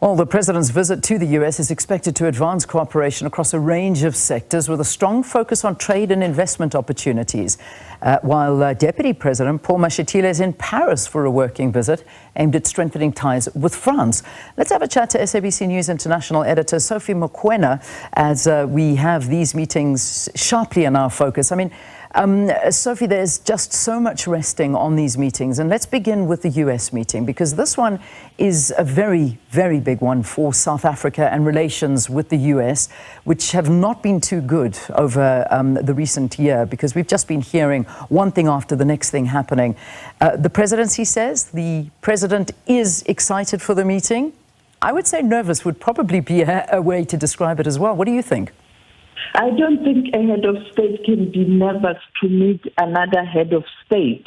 Well, the president's visit to the U.S. is expected to advance cooperation across a range of sectors with a strong focus on trade and investment opportunities. While Deputy President Paul Mashatile is in Paris for a working visit aimed at strengthening ties with France. Let's have a chat to SABC News International editor Sophie Mokoena as we have these meetings sharply in our focus. Sophie, there's just so much resting on these meetings. And let's begin with the US meeting, because this one is a very, very big one for South Africa and relations with the US, which have not been too good over the recent year, because we've just been hearing one thing after the next thing happening. The presidency says the president is excited for the meeting. I would say nervous would probably be a way to describe it as well. What do you think? I don't think a head of state can be nervous to meet another head of state,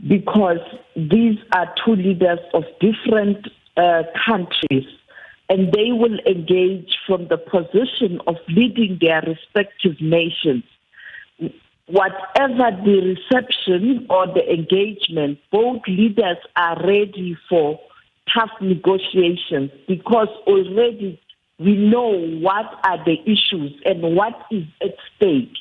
because these are two leaders of different countries, and they will engage from the position of leading their respective nations. Whatever the reception or the engagement, both leaders are ready for tough negotiations, because already we know what are the issues and what is at stake.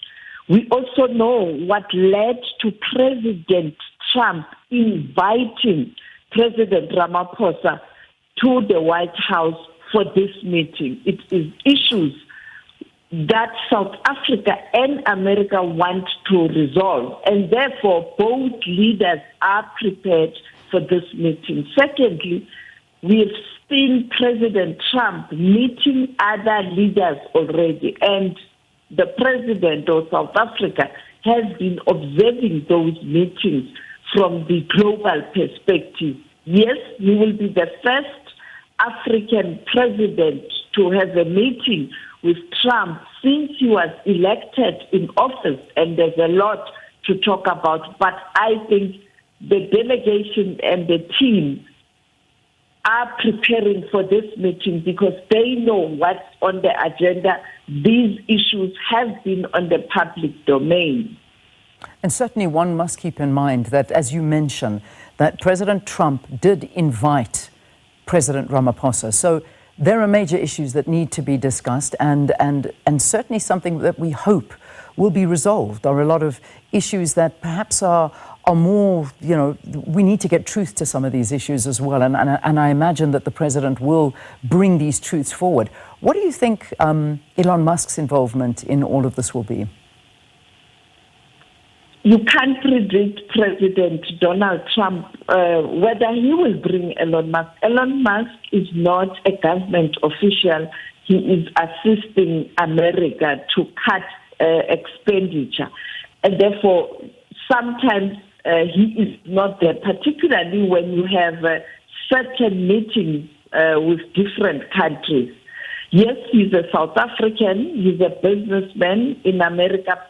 We also know what led to President Trump inviting President Ramaphosa to the White House for this meeting. It is issues that South Africa and America want to resolve, and therefore both leaders are prepared for this meeting. Secondly, we've seen President Trump meeting other leaders already, and the president of South Africa has been observing those meetings from the global perspective. Yes, he will be the first African president to have a meeting with Trump since he was elected in office, and there's a lot to talk about. But I think the delegation and the team are preparing for this meeting because they know what's on the agenda. These issues have been on the public domain. And certainly one must keep in mind that, as you mentioned, that President Trump did invite President Ramaphosa. So there are major issues that need to be discussed, and certainly something that we hope will be resolved. There are a lot of issues that perhaps are more, we need to get truth to some of these issues as well. And I imagine that the president will bring these truths forward. What do you think Elon Musk's involvement in all of this will be? You can't predict President Donald Trump, whether he will bring Elon Musk. Elon Musk is not a government official. He is assisting America to cut expenditure. And therefore, sometimes he is not there, particularly when you have certain meetings with different countries. Yes, he's a South African, he's a businessman in America,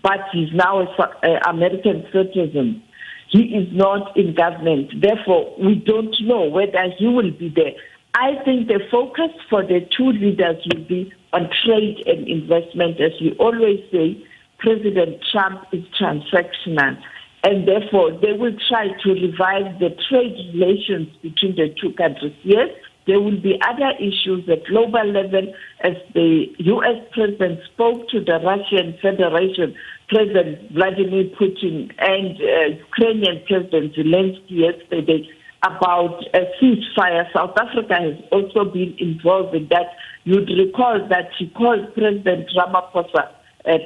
but he's now an American citizen. He is not in government. Therefore, we don't know whether he will be there. I think the focus for the two leaders will be on trade and investment. As we always say, President Trump is transactional, and therefore they will try to revive the trade relations between the two countries. Yes, there will be other issues at global level, as the U.S. president spoke to the Russian Federation, President Vladimir Putin, and Ukrainian President Zelensky yesterday about a ceasefire. South Africa has also been involved in that. You'd recall that he called President Ramaphosa,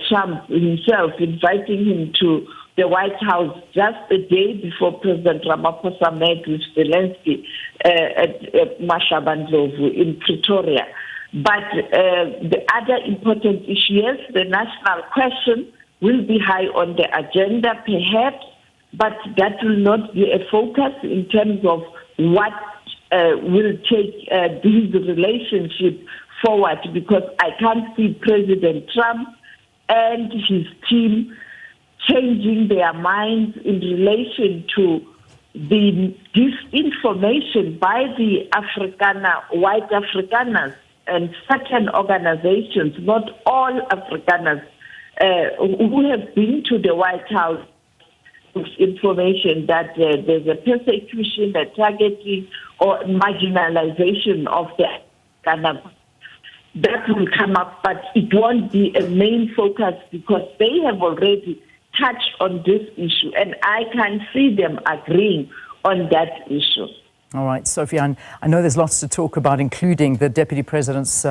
Trump himself, inviting him to the White House just a day before President Ramaphosa met with Zelensky at Mashabandlovu in Pretoria. But the other important issue, yes, the national question will be high on the agenda, perhaps, but that will not be a focus in terms of what will take this relationship forward, because I can't see President Trump and his team changing their minds in relation to the disinformation by the white Afrikaners and certain organizations, not all Afrikaners, who have been to the White House information that there's a persecution, a targeting, or marginalization of the Ghana. That will come up, but it won't be a main focus because they have already touched on this issue, and I can see them agreeing on that issue. All right, Sophie, I know there's lots to talk about, including the Deputy President's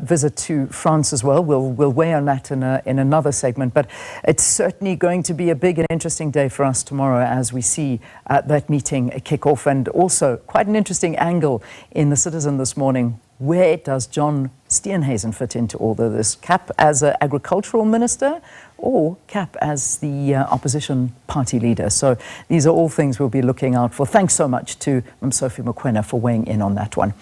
visit to France as well. We'll weigh on that in another segment, but it's certainly going to be a big and interesting day for us tomorrow as we see that meeting kick off, and also quite an interesting angle in The Citizen this morning. Where does John Steenhuisen fit into all of this? Cap as an agricultural minister or Cap as the opposition party leader? So these are all things we'll be looking out for. Thanks so much to Sophie Mokoena for weighing in on that one.